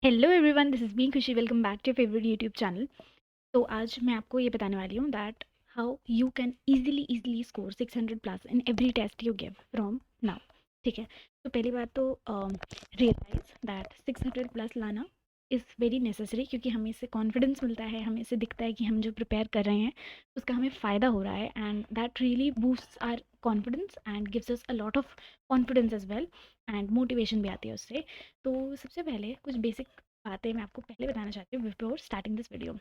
Hello everyone, this is being Khushi. Welcome back to your favourite YouTube channel. तो आज मैं आपको ये बताने वाली हूँ that how you can easily score 600 plus in every test you give from now. ठीक है, तो पहली बात तो रियलाइज दैट 600 प्लस लाना इज़ वेरी नेसेसरी, क्योंकि हमें इससे कॉन्फिडेंस मिलता है, हमें इससे दिखता है कि हम जो प्रिपेयर कर रहे हैं उसका हमें फ़ायदा हो रहा है, and that really boosts our confidence and gives us a lot of confidence as well, and motivation भी आती है उससे। तो सबसे पहले कुछ बेसिक बातें मैं आपको पहले बताना चाहती हूँ बिफोर स्टार्टिंग दिस वीडियो।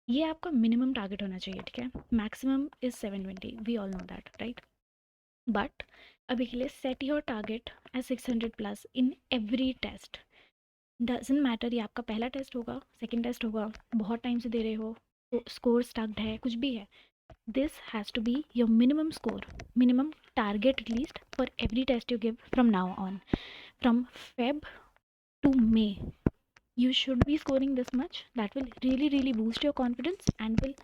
ये आपका मिनिमम टारगेट होना चाहिए, ठीक है। Maximum is 720, we all know that, right. But अभी के लिए set your target as 600 plus in every test. Doesn't matter ये आपका पहला टेस्ट होगा, सेकेंड टेस्ट होगा, बहुत टाइम से दे रहे हो, तो स्कोर स्टक्ड है, कुछ भी है, this has to be your minimum score, minimum target at least for every test you give from now on. From Feb to May you should be scoring this much. That will really boost your confidence and will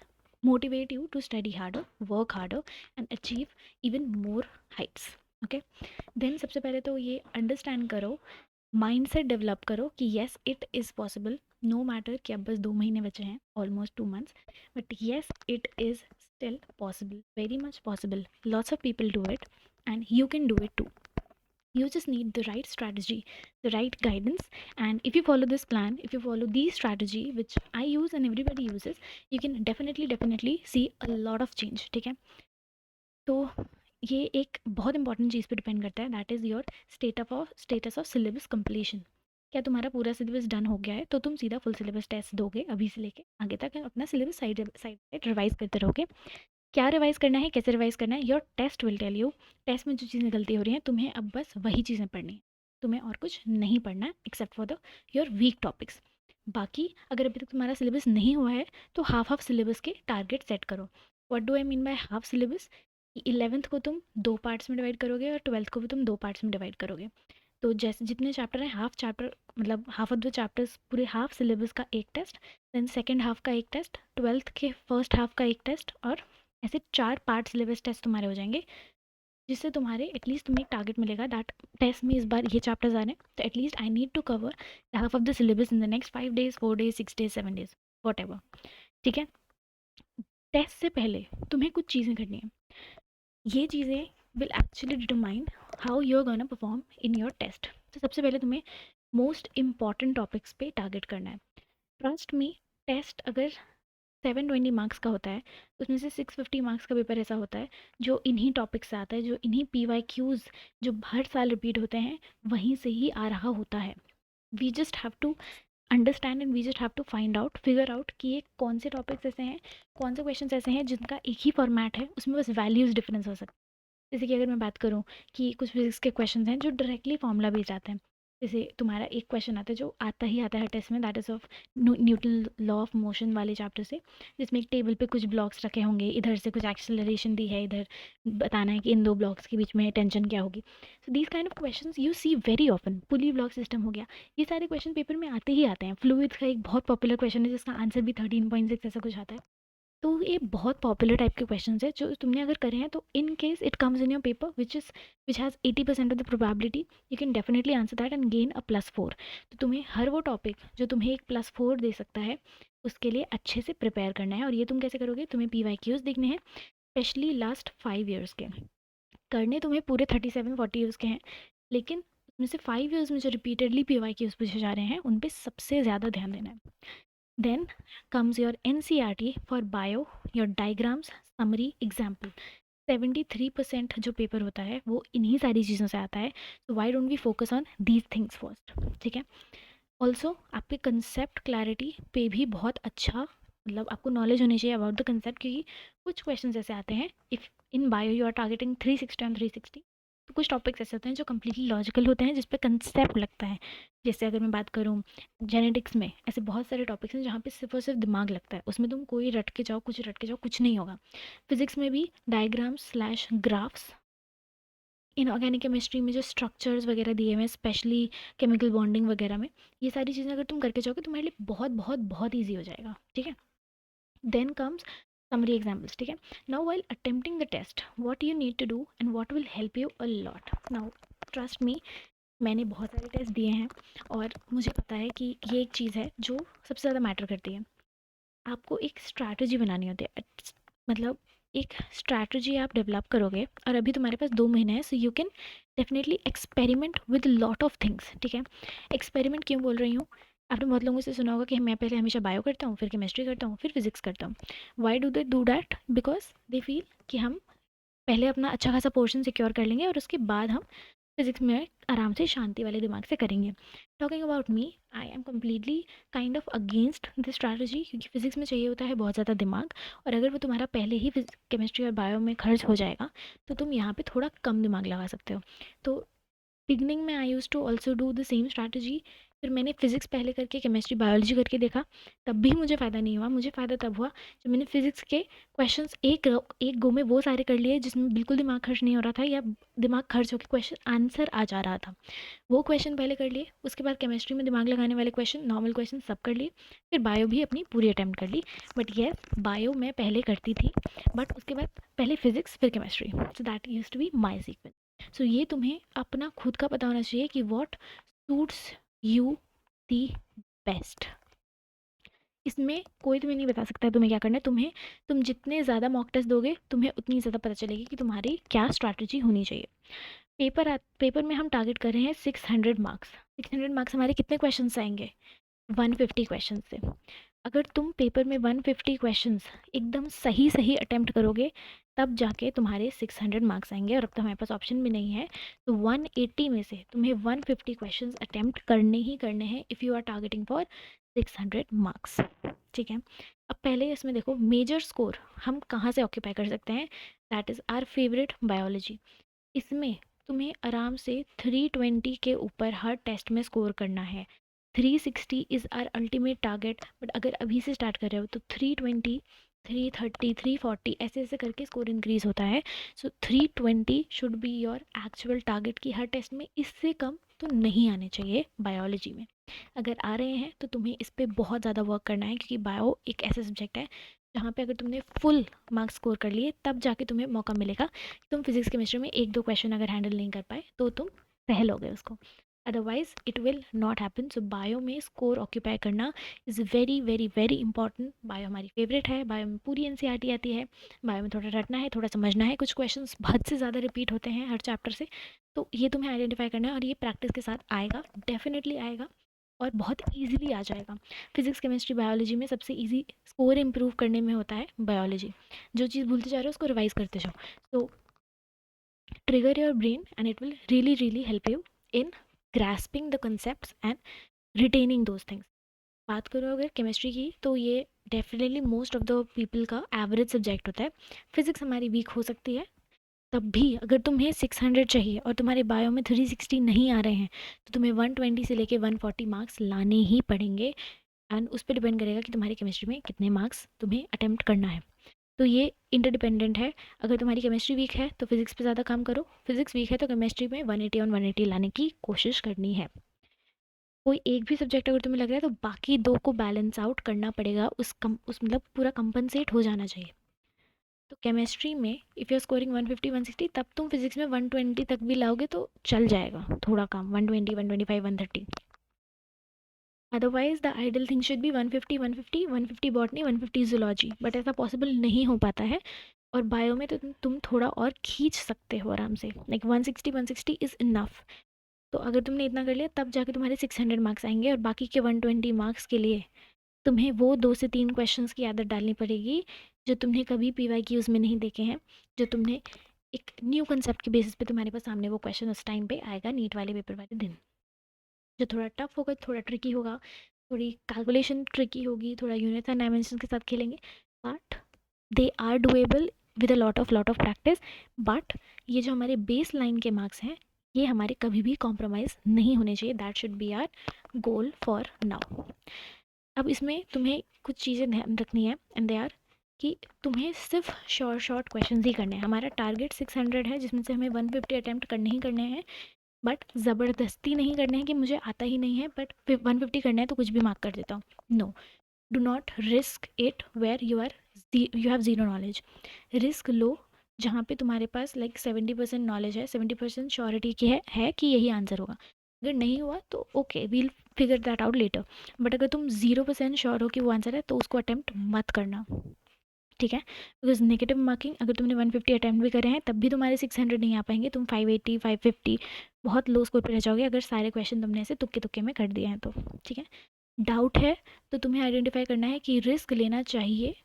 motivate you to study harder, work harder, and achieve even more heights. Okay, then सबसे पहले तो ये understand करो, mindset develop करो कि yes it is possible, no matter कि अब बस 2 महीने बचे हैं, almost 2 months, but yes it is still possible, very much possible. Lots of people do it and you can do it too. You just need the right strategy, the right guidance, and if you follow this plan, if you follow the strategy which I use and everybody uses, you can definitely see a lot of change. ठीक है, तो ये एक बहुत important चीज़ पे depend करता है, that is your status of syllabus completion. क्या तुम्हारा पूरा सिलेबस डन हो गया है तो तुम सीधा फुल सिलेबस टेस्ट दोगे अभी से लेके आगे तक, अपना सिलेबस साइड साइड रिवाइज करते रहोगे. क्या रिवाइज करना है, कैसे रिवाइज करना है, your test will tell you. Test में जो चीज़ें गलती हो रही हैं तुम्हें अब बस वही चीज़ें पढ़नी है, तुम्हें और कुछ नहीं पढ़ना है except for the your weak topics. बाकी अगर अभी तक तुम्हारा सिलेबस नहीं हुआ है तो हाफ सिलेबस के टारगेट सेट करो. What do I mean by half syllabus? 11th को तुम 2 पार्ट्स में डिवाइड करोगे और 12th को भी तुम 2 पार्ट्स में डिवाइड करोगे. तो जैसे जितने चैप्टर हैं, हाफ चैप्टर मतलब हाफ ऑफ द चैप्टर्स, पूरे हाफ सिलेबस का एक टेस्ट, देन सेकेंड हाफ का एक टेस्ट, 12th के फर्स्ट हाफ का एक टेस्ट, और ऐसे 4 पार्ट सिलेबस टेस्ट तुम्हारे हो जाएंगे, जिससे तुम्हारे एटलीस्ट तुम्हें एक टारगेट मिलेगा दैट टेस्ट में इस बार ये चैप्टर्स आ रहे हैं, तो at least I need to cover half of the syllabus in the next 5 days, 4 days, 6 days, 7 days, whatever. ठीक है, टेस्ट से पहले तुम्हें कुछ चीज़ें करनी है. ये चीज़ें will actually determine how you are gonna perform in your test. तो सबसे पहले तुम्हें मोस्ट इम्पॉर्टेंट टॉपिक्स पे टारगेट करना है. ट्रस्ट मी, टेस्ट अगर 720 मार्क्स का होता है, उसमें से 650 मार्क्स का पेपर ऐसा होता है जो इन्हीं टॉपिक से आता है, जो इन्हीं PYQs जो हर साल रिपीट होते हैं वहीं से ही आ रहा होता है. We just have to understand and we just have to find out, figure out कि ये कौन से टॉपिक्स ऐसे हैं, कौन से क्वेश्चन ऐसे हैं जिनका एक ही फॉर्मेट है, उसमें बस वैल्यूज़ डिफरेंस हो सकता है. जैसे कि अगर मैं बात करूँ कि कुछ फिजिक्स के क्वेश्चन हैं जो डायरेक्टली फॉर्मूला बेस्ड आते हैं. जैसे तुम्हारा एक क्वेश्चन आता है जो आता ही आता है टेस्ट में, that is of Newton law of motion वाले चैप्टर से, जिसमें एक टेबल पे कुछ ब्लॉक्स रखे होंगे, इधर से कुछ एक्सेलरेशन दी है, इधर बताना है कि इन दो ब्लॉक्स के बीच में टेंशन क्या होगी. So these kind of question you see very often. Pulley block system हो गया, ये सारे क्वेश्चन पेपर में आते ही आते हैं. फ्लूइड्स का एक बहुत पॉपुलर क्वेश्चन है जिसका आंसर भी 13.6 ऐसा कुछ आता है. तो ये बहुत पॉपुलर टाइप के क्वेश्चन है जो तुमने अगर करे हैं, तो in case it comes in your paper which has 80% of the probability, you can definitely answer that and gain अ +4. तो तुम्हें हर वो टॉपिक जो तुम्हें एक +4 दे सकता है उसके लिए अच्छे से प्रिपेयर करना है. और ये तुम कैसे करोगे? तुम्हें PYQs देखने हैं, स्पेशली लास्ट 5 ईयर्स के. करने तुम्हें पूरे 37-40 ईयर्स के हैं, लेकिन उसमें से 5 ईयर्स में जो रिपीटेडली PYQs पूछे जा रहे हैं उन पर सबसे ज़्यादा ध्यान देना है. Then comes your NCERT for bio, your diagrams, summary, example. 73% जो पेपर होता है वो इन्हीं सारी चीज़ों से आता है. तो why don't we focus on these things first. ठीक है, ऑल्सो आपके कंसेप्ट क्लैरिटी पे भी बहुत अच्छा, मतलब आपको नॉलेज होनी चाहिए अबाउट द कंसेप्ट, क्योंकि कुछ क्वेश्चन ऐसे आते हैं, if in bio you are targeting 360 on 360, तो कुछ टॉपिक्स ऐसे होते हैं जो कम्प्लीटली लॉजिकल होते हैं, जिस पे कंसेप्ट लगता है. जैसे अगर मैं बात करूँ जेनेटिक्स में, ऐसे बहुत सारे टॉपिक्स हैं जहाँ पे सिर्फ और सिर्फ दिमाग लगता है, उसमें तुम कोई रट के जाओ, कुछ रट के जाओ, कुछ नहीं होगा. फिजिक्स में भी डायग्राम्स/ग्राफ्स, इनऑर्गेनिक केमिस्ट्री में जो स्ट्रक्चर्स वगैरह दिए हुए हैं, स्पेशली केमिकल बॉन्डिंग वगैरह में, ये सारी चीज़ें अगर तुम करके जाओगे तुम्हारे लिए बहुत बहुत बहुत ईजी हो जाएगा. ठीक है, देन कम्स summary examples. ठीक है, now while attempting the test, what you need to do and what will help you a lot. Now trust me, मैंने बहुत सारे टेस्ट दिए हैं और मुझे पता है कि ये एक चीज़ है जो सबसे ज़्यादा मैटर करती है। आपको एक स्ट्रैटेजी बनानी होती है, मतलब एक स्ट्रैटेजी आप डेवलप करोगे, और अभी तुम्हारे पास 2 महीने हैं, so you can definitely experiment with lot of things. ठीक है, एक्सपेरिमेंट क्यों बोल रही हूँ, आपने बहुत लोगों से सुना होगा कि मैं पहले हमेशा बायो करता हूँ, फिर केमिस्ट्री करता हूँ, फिर फिजिक्स करता हूँ। Why do they do that? Because they feel कि हम पहले अपना अच्छा खासा पोर्शन सिक्योर कर लेंगे और उसके बाद हम फिजिक्स में आराम से शांति वाले दिमाग से करेंगे। Talking about me, I am completely kind of against this strategy, क्योंकि फिजिक्स में चाहिए होता है बहुत ज़्यादा दिमाग, और अगर वो तुम्हारा पहले ही केमिस्ट्री और बायो में खर्च हो जाएगा तो तुम यहाँ पे थोड़ा कम दिमाग लगा सकते हो। तो बिगनिंग में I use to also do the same strategy. फिर मैंने फिजिक्स पहले करके केमिस्ट्री बायोलॉजी करके देखा, तब भी मुझे फ़ायदा नहीं हुआ। मुझे फ़ायदा तब हुआ जब मैंने फिजिक्स के क्वेश्चंस एक गो में वो सारे कर लिए जिसमें बिल्कुल दिमाग खर्च नहीं हो रहा था, या दिमाग खर्च होकर क्वेश्चन आंसर आ जा रहा था। वो क्वेश्चन पहले कर लिए, उसके बाद केमिस्ट्री में दिमाग लगाने वाले क्वेश्चन, नॉर्मल क्वेश्चन सब कर लिए, फिर बायो भी अपनी पूरी अटैम्प्ट कर ली। बट येस, बायो मैं पहले करती थी, बट उसके बाद पहले फिजिक्स फिर chemistry, so that use to be my sequence. So ये तुम्हें अपना खुद का पता होना चाहिए कि what suits you the best. इसमें कोई तुम्हें नहीं बता सकता है तुम्हें क्या करना है। तुम जितने ज़्यादा मॉक टेस्ट दोगे तुम्हें उतनी ज़्यादा पता चलेगी कि तुम्हारी क्या स्ट्रैटेजी होनी चाहिए। पेपर में हम टारगेट कर रहे हैं 600 मार्क्स। 600 मार्क्स हमारे कितने क्वेश्चन आएंगे? 150 क्वेश्चन से। अगर तुम पेपर में 150 क्वेश्चंस एकदम सही सही अटेम्प्ट करोगे, तब जाके तुम्हारे 600 मार्क्स आएंगे। और अब तो हमारे पास ऑप्शन भी नहीं है, तो 180 में से तुम्हें 150 क्वेश्चंस अटेम्प्ट करने ही करने हैं if you are targeting for 600 marks. ठीक है, अब पहले इसमें देखो मेजर स्कोर हम कहाँ से ऑक्यूपाई कर सकते हैं। That is are favourite biology. इसमें तुम्हें आराम से 320 के ऊपर हर टेस्ट में स्कोर करना है। 360 is our ultimate target, but अगर अभी से स्टार्ट कर रहे हो तो 320, 330, 340 ऐसे ऐसे करके स्कोर इंक्रीज होता है। सो 320 should be your actual target की हर टेस्ट में। इससे कम तो नहीं आने चाहिए बायोलॉजी में। अगर आ रहे हैं तो तुम्हें इस पर बहुत ज़्यादा वर्क करना है, क्योंकि बायो एक ऐसा सब्जेक्ट है जहाँ पे अगर तुमने फुल मार्क्स स्कोर कर लिए तब जाके तुम्हें मौका मिलेगा। तुम फिजिक्स केमिस्ट्री में एक दो क्वेश्चन अगर हैंडल नहीं कर पाए तो तुम सह लोगे उसको, otherwise it will not happen. So bio में स्कोर ऑक्यूपाई करना is very very very important. Bio हमारी फेवरेट है, बायो में पूरी एनसीईआरटी आती है, बायो में थोड़ा रटना है, थोड़ा समझना है, कुछ क्वेश्चंस हद से ज़्यादा रिपीट होते हैं हर चैप्टर से। तो ये तुम्हें आइडेंटिफाई करना है, और ये प्रैक्टिस के साथ आएगा, डेफिनेटली आएगा, और बहुत ईजिली आ जाएगा। फिजिक्स केमिस्ट्री बायोलॉजी में सबसे ईजी स्कोर इम्प्रूव करने में होता है बायोलॉजी। जो चीज़ भूलते जा रहे हो उसको रिवाइज करते जाओ। तो trigger your brain and it will really really help you in grasping the concepts and retaining those things. बात करो अगर केमिस्ट्री की, तो ये definitely most of the people का एवरेज सब्जेक्ट होता है। फिजिक्स हमारी वीक हो सकती है, तब भी अगर तुम्हें 600 चाहिए और तुम्हारे बायो में 360 नहीं आ रहे हैं तो तुम्हें 120 से लेके 140 मार्क्स लाने ही पड़ेंगे। एंड उस पर डिपेंड करेगा कि तुम्हारी केमिस्ट्री में कितने मार्क्स तुम्हें अटेम्प्ट करना है। तो ये इंटरडिपेंडेंट है। अगर तुम्हारी केमिस्ट्री वीक है तो फिजिक्स पे ज़्यादा काम करो, फिजिक्स वीक है तो केमिस्ट्री में 180 ऑन 180 लाने की कोशिश करनी है। कोई एक भी सब्जेक्ट अगर तुम्हें लग रहा है तो बाकी दो को बैलेंस आउट करना पड़ेगा, उस मतलब पूरा कंपनसेट हो जाना चाहिए। तो केमिस्ट्री में इफ़ यू आर स्कोरिंग 150 160, तब तुम फिजिक्स में 120 तक भी लाओगे तो चल जाएगा, थोड़ा काम 120 125 130। Otherwise the ideal thing should be 150 150 150 botany 150 zoology, but ऐसा पॉसिबल नहीं हो पाता है। और बायो में तो तुम थोड़ा और खींच सकते हो आराम से, लाइक 160 160 इज़ इनफ। तो अगर तुमने इतना कर लिया तब जाके तुम्हारे 600 मार्क्स आएंगे, और बाकी के 120 मार्क्स के लिए तुम्हें वो 2 से 3 क्वेश्चंस की आदत डालनी पड़ेगी जो तुमने कभी PYQs में नहीं देखे हैं, जो तुमने एक न्यू कंसेप्ट के बेसिस पे तुम्हारे पास सामने वो क्वेश्चन उस टाइम पे आएगा नीट वाले पेपर वाले दिन, जो थोड़ा टफ होगा, थोड़ा ट्रिकी होगा, थोड़ी कैलकुलेशन ट्रिकी होगी, थोड़ा यूनिट्स एंड डायमेंशन के साथ खेलेंगे, but they are doable with a lot of practice. But ये जो हमारे बेस लाइन के मार्क्स हैं ये हमारे कभी भी कॉम्प्रोमाइज़ नहीं होने चाहिए। That should be our goal for now. अब इसमें तुम्हें कुछ चीज़ें ध्यान रखनी है, एंड दे आर कि तुम्हें सिर्फ शॉर्ट क्वेश्चन ही करने हैं। हमारा टारगेट 600 है जिसमें से हमें 150 अटैम्प्ट करने ही करने हैं, बट ज़बरदस्ती नहीं करने हैं कि मुझे आता ही नहीं है बट 150 करना है तो कुछ भी मार्क कर देता हूँ। No, do not risk it where you have zero knowledge. Risk लो जहाँ पे तुम्हारे पास लाइक 70% नॉलेज है, 70% श्योरिटी की है कि यही आंसर होगा। अगर नहीं हुआ तो okay, we'll figure that out later, but अगर तुम 0% श्योर हो कि वो आंसर है तो उसको अटेम्प्ट मत करना, ठीक है। बिकॉज नेगेटिव मार्किंग, अगर तुमने 150 अटैम्प्ट भी करे हैं तब भी तुम्हारे 600 नहीं आ पाएंगे, तुम 580 550 बहुत लो स्कोर पे रह जाओगे अगर सारे क्वेश्चन तुमने ऐसे तुक्के तुक्के में कर दिए हैं तो, ठीक है। डाउट है तो तुम्हें आइडेंटिफाई करना है कि रिस्क लेना चाहिए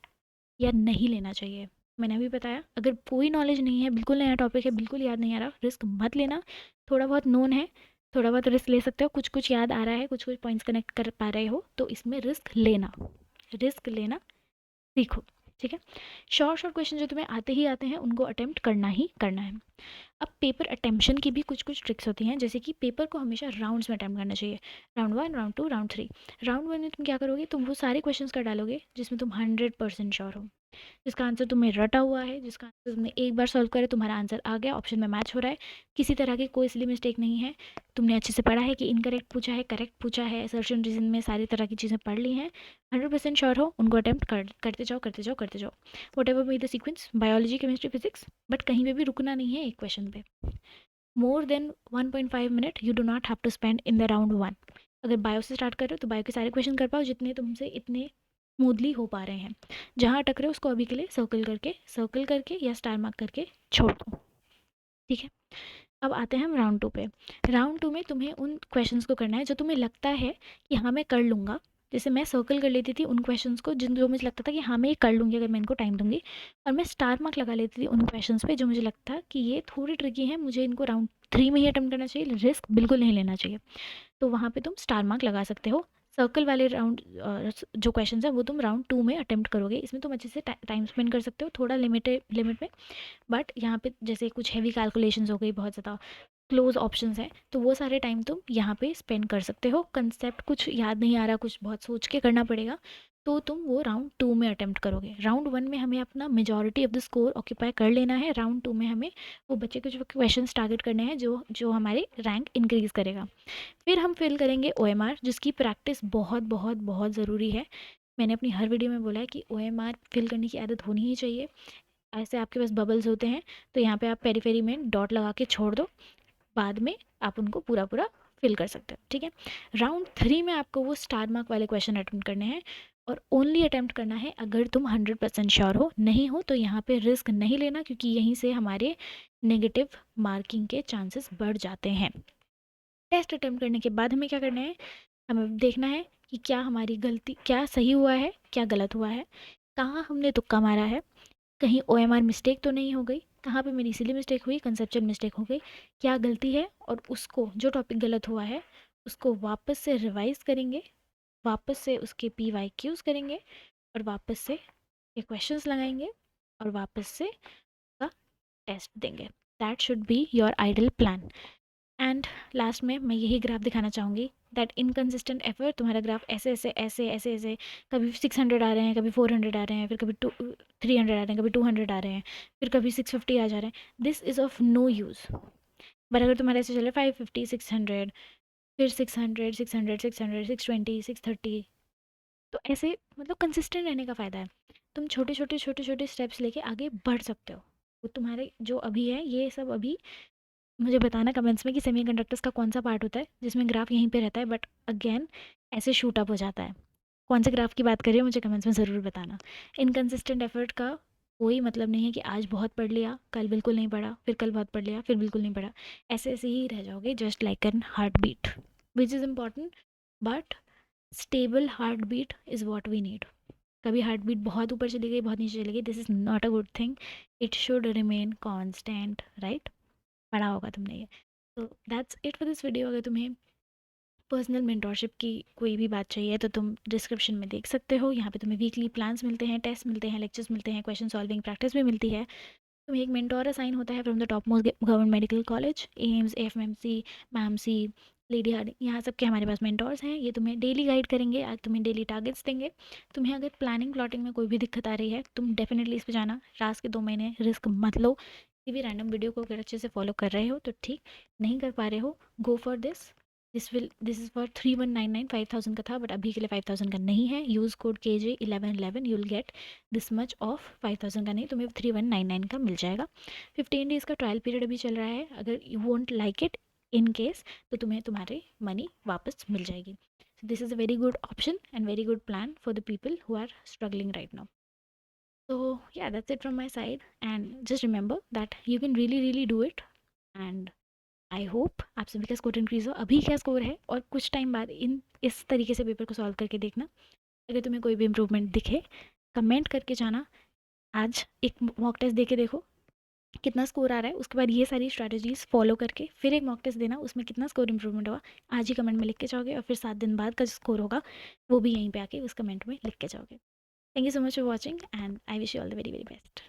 या नहीं लेना चाहिए। मैंने अभी बताया, अगर कोई नॉलेज नहीं है, बिल्कुल नया टॉपिक है, बिल्कुल याद नहीं आ रहा, रिस्क मत लेना। थोड़ा बहुत नोन है, थोड़ा बहुत रिस्क ले सकते हो, कुछ कुछ याद आ रहा है, कुछ कुछ पॉइंट्स कनेक्ट कर पा रहे हो तो इसमें रिस्क लेना सीखो, ठीक है। शॉर्ट शॉर्ट क्वेश्चन जो तुम्हें आते हैं उनको अटेम्प्ट करना ही करना है। अब पेपर अटेम्प्शन की भी कुछ कुछ ट्रिक्स होती हैं, जैसे कि पेपर को हमेशा राउंड्स में अटेम्प्ट करना चाहिए, राउंड 1, राउंड 2, राउंड 3। राउंड 1 में तुम क्या करोगे, तुम वो सारे क्वेश्चंस कर डालोगे जिसमें तुम 100% श्योर हो, जिसका आंसर तुम्हें रटा हुआ है, जिसका आंसर तुमने एक बार सॉल्व करे तुम्हारा आंसर आ गया, ऑप्शन में मैच हो रहा है, किसी तरह की कोई सिली मिस्टेक नहीं है, तुमने अच्छे से पढ़ा है कि इनकरेक्ट पूछा है, करेक्ट पूछा है, असर्शन रीजन में सारी तरह की चीज़ें पढ़ ली हैं, 100% श्योर हो, उनको अटेम्प्ट करते जाओ करते जाओ करते जाओ, whatever be the sequence, biology, chemistry, physics, but कहीं पे भी रुकना नहीं है एक क्वेश्चन पे। More than 1.5 minute you do not have to spend in the round 1। अगर बायो से स्टार्ट कर रहे हो तो बायो के सारे क्वेश्चन कर पाओ जितने तुमसे इतने स्मूथली हो पा रहे हैं, जहाँ अटक रहे हो उसको अभी के लिए सर्कल करके या स्टार मार्क करके छोड़ दो, ठीक है। अब आते हैं हम राउंड 2 पे। राउंड 2 में तुम्हें उन क्वेश्चंस को करना है जो तुम्हें लगता है कि हाँ मैं कर लूँगा, जैसे मैं सर्कल कर लेती थी उन क्वेश्चंस को जिन जो मुझे लगता था कि हाँ मैं ये कर लूँगी अगर मैं इनको टाइम दूंगी, और मैं स्टार मार्क लगा लेती थी उन क्वेश्चंस पे जो मुझे लगता था कि ये थोड़ी ट्रिकी है, मुझे इनको राउंड 3 में ही अटेम्प्ट करना चाहिए, रिस्क बिल्कुल नहीं लेना चाहिए, तो वहाँ पे तुम स्टार मार्क लगा सकते हो। सर्कल वाले राउंड जो क्वेश्चंस हैं वो तुम राउंड 2 में अटेम्प्ट करोगे, इसमें तुम अच्छे से टाइम स्पेंड कर सकते हो, थोड़ा लिमिट में, बट यहाँ पे जैसे कुछ हैवी कैलकुलेशंस हो गई, बहुत ज़्यादा क्लोज ऑप्शंस हैं, तो वो सारे टाइम तुम यहाँ पे स्पेंड कर सकते हो। कंसेप्ट कुछ याद नहीं आ रहा, कुछ बहुत सोच के करना पड़ेगा, तो तुम वो राउंड 2 में अटेम्प्ट करोगे। राउंड 1 में हमें अपना majority of the score occupy कर लेना है, राउंड 2 में हमें वो बच्चे के जो क्वेश्चन टारगेट करने हैं जो जो हमारे रैंक इंक्रीज़ करेगा। फिर हम फिल करेंगे OMR, जिसकी प्रैक्टिस बहुत बहुत बहुत ज़रूरी है। मैंने अपनी हर वीडियो में बोला है कि OMR फिल करने की आदत होनी ही चाहिए। ऐसे आपके पास बबल्स होते हैं तो यहाँ पे आप पेरीफेरी में डॉट लगा के छोड़ दो, बाद में आप उनको पूरा पूरा फिल कर सकते हो, ठीक है। राउंड 3 में आपको वो स्टार मार्क वाले क्वेश्चन अटेम्प्ट करने हैं, और ओनली अटेम्प्ट करना है अगर तुम 100% श्योर हो, नहीं हो तो यहाँ पे रिस्क नहीं लेना, क्योंकि यहीं से हमारे नेगेटिव मार्किंग के चांसेस बढ़ जाते हैं। टेस्ट अटेम्प्ट करने के बाद हमें क्या करना है, हमें देखना है कि क्या हमारी गलती, क्या सही हुआ है, क्या गलत हुआ है, कहाँ हमने तुक्का मारा है, कहीं OMR मिस्टेक तो नहीं हो गई, कहाँ पे मेरी सिली मिस्टेक हुई, कंसेप्चुअल मिस्टेक हो गई, क्या गलती है, और उसको जो टॉपिक गलत हुआ है उसको वापस से रिवाइज करेंगे, वापस से उसके PYQs करेंगे, और वापस से ये क्वेश्चंस लगाएंगे, और वापस से का टेस्ट देंगे। That should be your ideal plan. And last में मैं यही ग्राफ दिखाना चाहूँगी, दैट इनकन्सिस्टेंट एफर्ट, तुम्हारा ग्राफ ऐसे ऐसे ऐसे ऐसे ऐसे, कभी 600 आ रहे हैं, कभी 400 आ रहे हैं, फिर कभी 300 आ रहे हैं, कभी 200 आ रहे हैं, फिर कभी 650 आ जा रहे हैं, this is of no use. But अगर तुम्हारे ऐसे चले 550 600, फिर 600 600 600 620 630, तो ऐसे मतलब कंसिस्टेंट रहने का फ़ायदा है। तुम छोटे छोटे स्टेप्स लेके आगे बढ़ सकते हो। वो तुम्हारे जो अभी है ये सब अभी, मुझे बताना कमेंट्स में कि सेमीकंडक्टर्स का कौन सा पार्ट होता है जिसमें ग्राफ यहीं पे रहता है, बट अगेन ऐसे शूट अप हो जाता है। कौन से ग्राफ की बात करिए मुझे कमेंट्स में ज़रूर बताना। इनकन्सिस्टेंट एफर्ट का कोई मतलब नहीं है कि आज बहुत पढ़ लिया, कल बिल्कुल नहीं पढ़ा, फिर कल बहुत पढ़ लिया, फिर बिल्कुल नहीं पढ़ा, ऐसे ऐसे ही रह जाओगे, just like an heart beat, which is important, but stable heart beat is what we need. कभी हार्ट बीट बहुत ऊपर चली गई, बहुत नीचे चली गई, this is not a good thing, it should remain constant, right. पढ़ा होगा तुमने ये। तो that's it for this video. अगर तुम्हें पर्सनल मेंटोरशिप की कोई भी बात चाहिए तो तुम डिस्क्रिप्शन में देख सकते हो, यहाँ पे तुम्हें वीकली प्लान्स मिलते हैं, टेस्ट मिलते हैं, लेक्चर्स मिलते हैं, क्वेश्चन सॉल्विंग प्रैक्टिस भी मिलती है। तुम्हें एक मेंटोर असाइन होता है from the top most government medical college, AIIMS, AFMC, मैमसी, लेडी हार्डिंग, यहाँ सब के हमारे पास मेंटोर्स हैं। ये तुम्हें डेली गाइड करेंगे, आज तुम्हें डेली टारगेट्स देंगे। तुम्हें अगर प्लानिंग प्लॉटिंग में कोई भी दिक्कत आ रही है तुम डेफिनेटली इस पे जाना, लास्ट के 2 महीने रिस्क मत लो। किसी भी रैंडम वीडियो को अगर अच्छे से फॉलो कर रहे हो तो ठीक, नहीं कर पा रहे हो, go for this is for 3199, 5000 का था बट अभी के लिए 5000 का नहीं है। Use code KJ1111, you will get this much of 5000 का नहीं, तुम्हें 3199 का मिल जाएगा। 15 डेज़ का ट्रायल पीरियड अभी चल रहा है, अगर you won't like it in case, तो तुम्हें तुम्हारे मनी वापस मिल जाएगी. This is a very good option and very good plan for the people who are struggling right now. So yeah, that's it from my side. And just remember that you can really do it. And I hope आप सभी का score increase हो. अभी क्या score है और कुछ time बाद इस तरीके से पेपर को सॉल्व करके देखना. अगर तुम्हें कोई भी इम्प्रूवमेंट दिखे, कमेंट करके जाना. आज एक मॉक टेस्ट दे के देखो कितना स्कोर आ रहा है. उसके बाद ये सारी स्ट्रैटेजीज फॉलो करके फिर एक मॉक टेस्ट देना, उसमें कितना स्कोर इंप्रूवमेंट हुआ आज ही कमेंट में लिख के जाओगे. और फिर 7 दिन बाद का जो स्कोर होगा वो भी यहीं पे आके उस कमेंट में लिख के जाओगे. Thank you so much for watching, and I wish you all the very best.